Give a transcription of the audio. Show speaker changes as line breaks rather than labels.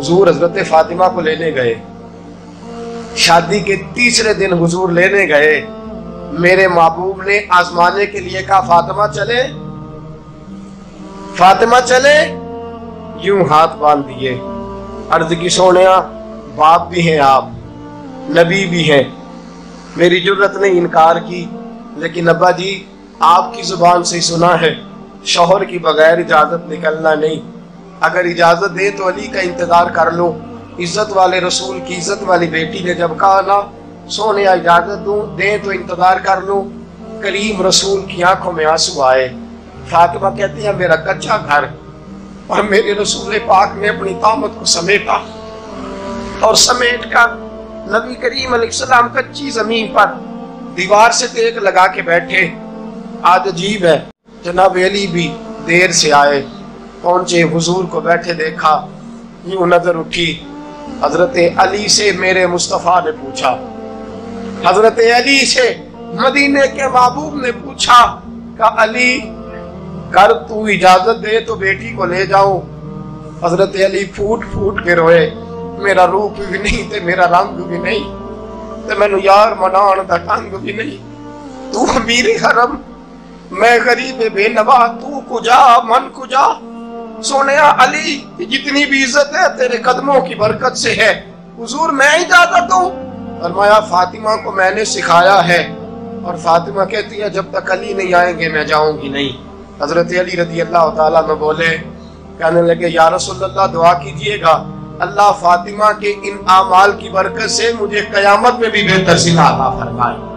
हुजूर हजरत फातिमा को लेने गए। शादी के तीसरे दिन हुजूर लेने गए। मेरे महबूब ने आजमाने के लिए कहा, फातिमा चले, फातिमा चले। यूं हाथ बांध दिए। अर्ज की, सोनिया बाप भी हैं आप, नबी भी हैं। मेरी जुर्रत ने इनकार की, लेकिन अब्बा जी आपकी जुबान से सुना है शौहर की बगैर इजाजत निकलना नहीं। अगर इजाजत दे तो अली का इंतजार कर लो। इज्जत वाले रसूल की इज्जत वाली बेटी ने जब कहा ना, सोनिया इजाजत दूं दे तो इंतजार कर लो, करीम रसूल की आंखों में आंसू आए। फातिमा कहती है, मेरा कच्चा घर और मेरे रसूल पाक ने अपनी तामत को समेटा और समेट कर नबी करीम अलैहिस्सलाम कच्ची जमीन पर दीवार से टेक लगा के बैठे। आज अजीब है, जनाब अली भी देर से आए, पहुंचे, हुजूर को बैठे देखा। यूं नजर उठी, हजरत अली से मेरे मुस्तफा ने पूछा, हजरत अली से मदीने के महबूब ने पूछा का अली कर तू इजाजत दे तो बेटी को ले जाऊं। हजरत अली फूट फूट के रोए, मेरा रूप भी नहीं ते मेरा रंग भी नहीं ते मैनू यार मनान दा ढंग भी नहीं। तू अमीर हरम, मैं गरीब बेनवा, तू कुजा मन कुजा। सोनिया अली जितनी भी इज्जत है तेरे कदमों की बरकत से है। हुजूर मैं इजाजत दूं? फरमाया, फातिमा को मैंने सिखाया है। और फातिमा कहती है, जब तक अली नहीं आएंगे मैं जाऊंगी नहीं। हजरत अली रज़ी अल्लाह ताला में बोले, कहने लगे, या रसूलल्लाह दुआ कीजिएगा अल्लाह फातिमा के इन आमाल की बरकत से मुझे कयामत में भी बेहतर सिला अता फरमाए।